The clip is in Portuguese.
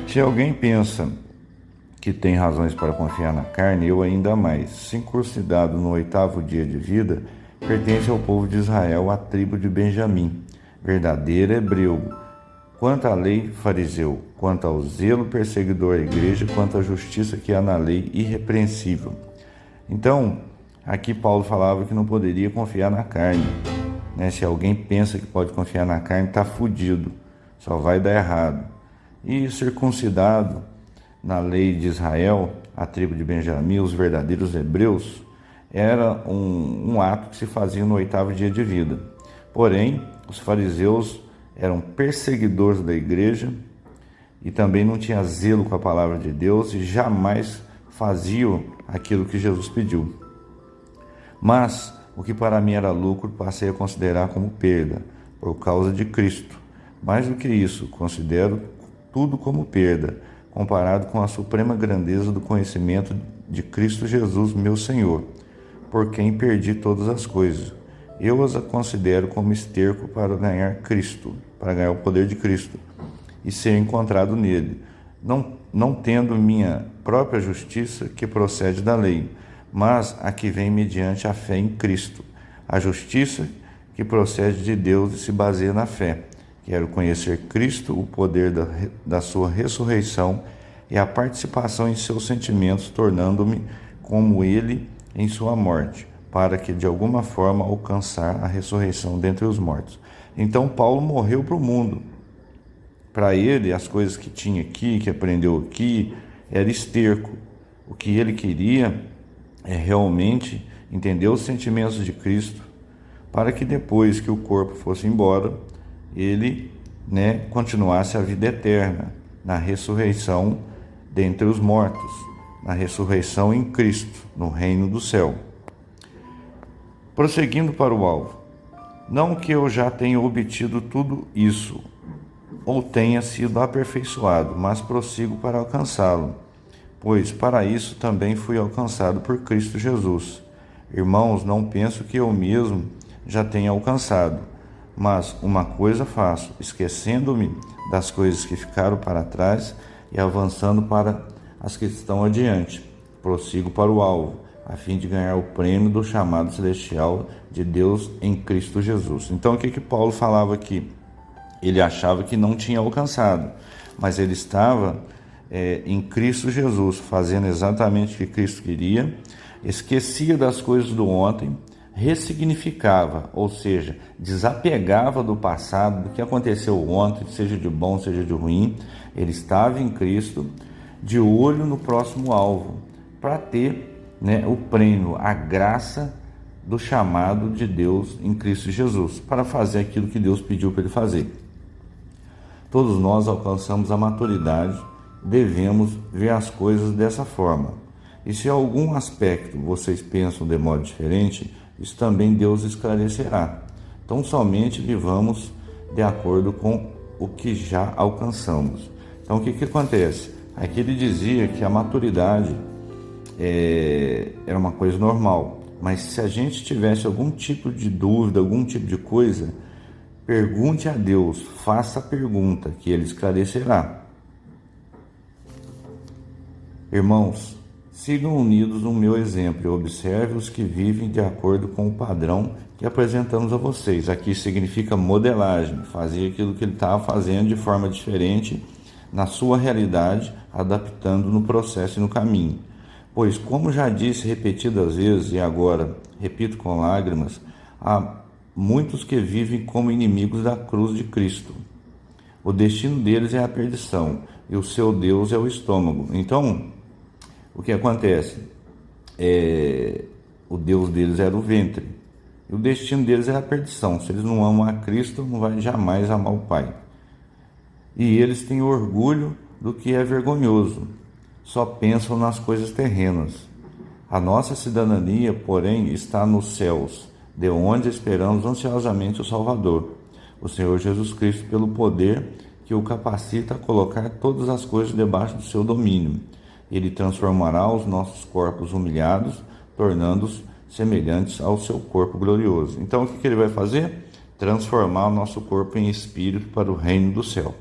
Se alguém pensa que tem razões para confiar na carne, eu ainda mais. Circuncidado no 8º dia de vida, pertence ao povo de Israel, à tribo de Benjamim, verdadeiro hebreu. Quanto à lei, fariseu. Quanto ao zelo, perseguidor da igreja. Quanto à justiça que há na lei, irrepreensível. Então, aqui Paulo falava que não poderia confiar na carne. Se alguém pensa que pode confiar na carne, está fudido, só vai dar errado. E circuncidado na lei de Israel, a tribo de Benjamim, os verdadeiros hebreus, era um ato que se fazia no 8º dia de vida. Porém, os fariseus eram perseguidores da igreja e também não tinham zelo com a palavra de Deus e jamais faziam aquilo que Jesus pediu. Mas o que para mim era lucro, passei a considerar como perda, por causa de Cristo. Mais do que isso, considero tudo como perda, comparado com a suprema grandeza do conhecimento de Cristo Jesus, meu Senhor, por quem perdi todas as coisas. Eu as considero como esterco para ganhar Cristo, para ganhar o poder de Cristo e ser encontrado nele, não tendo minha própria justiça que procede da lei, mas a que vem mediante a fé em Cristo, a justiça que procede de Deus e se baseia na fé. Quero conhecer Cristo, o poder da sua ressurreição e a participação em seus sentimentos, tornando-me como ele em sua morte, para que de alguma forma alcançar a ressurreição dentre os mortos. Então Paulo morreu para o mundo. Para ele, as coisas que tinha aqui, que aprendeu aqui, era esterco. O que ele queria é realmente entender os sentimentos de Cristo, para que depois que o corpo fosse embora, ele continuasse a vida eterna, na ressurreição dentre os mortos, na ressurreição em Cristo, no reino do céu. Prosseguindo para o alvo. Não que eu já tenha obtido tudo isso, ou tenha sido aperfeiçoado, mas prossigo para alcançá-lo, pois para isso também fui alcançado por Cristo Jesus. Irmãos, não penso que eu mesmo já tenha alcançado, mas uma coisa faço, esquecendo-me das coisas que ficaram para trás e avançando para as que estão adiante. Prossigo para o alvo, a fim de ganhar o prêmio do chamado celestial de Deus em Cristo Jesus. Então, o que Paulo falava aqui? Ele achava que não tinha alcançado, mas ele estava em Cristo Jesus, fazendo exatamente o que Cristo queria, esquecia das coisas do ontem, ressignificava, ou seja, desapegava do passado, do que aconteceu ontem, seja de bom, seja de ruim. Ele estava em Cristo, de olho no próximo alvo, para ter o prêmio, a graça do chamado de Deus em Cristo Jesus, para fazer aquilo que Deus pediu para ele fazer. Todos nós alcançamos a maturidade, devemos ver as coisas dessa forma. E se algum aspecto vocês pensam de modo diferente, isso também Deus esclarecerá. Então, somente vivamos de acordo com o que já alcançamos. Então, o que acontece? Aqui ele dizia que a maturidade era uma coisa normal, mas se a gente tivesse algum tipo de dúvida, algum tipo de coisa, pergunte a Deus, faça a pergunta, que Ele esclarecerá. Irmãos, sigam unidos no meu exemplo e observe os que vivem de acordo com o padrão que apresentamos a vocês. Aqui significa modelagem, fazer aquilo que ele estava fazendo de forma diferente na sua realidade, adaptando no processo e no caminho. Pois, como já disse repetidas vezes e agora repito com lágrimas, há muitos que vivem como inimigos da cruz de Cristo. O destino deles é a perdição e o seu Deus é o estômago. Então, o que acontece? O Deus deles era o ventre e o destino deles é a perdição. Se eles não amam a Cristo, não vai jamais amar o Pai. E eles têm orgulho do que é vergonhoso, só pensam nas coisas terrenas. A nossa cidadania, porém, está nos céus, de onde esperamos ansiosamente o Salvador, o Senhor Jesus Cristo, pelo poder que o capacita a colocar todas as coisas debaixo do seu domínio. Ele transformará os nossos corpos humilhados, tornando-os semelhantes ao seu corpo glorioso. Então, o que ele vai fazer? Transformar o nosso corpo em espírito para o reino do céu.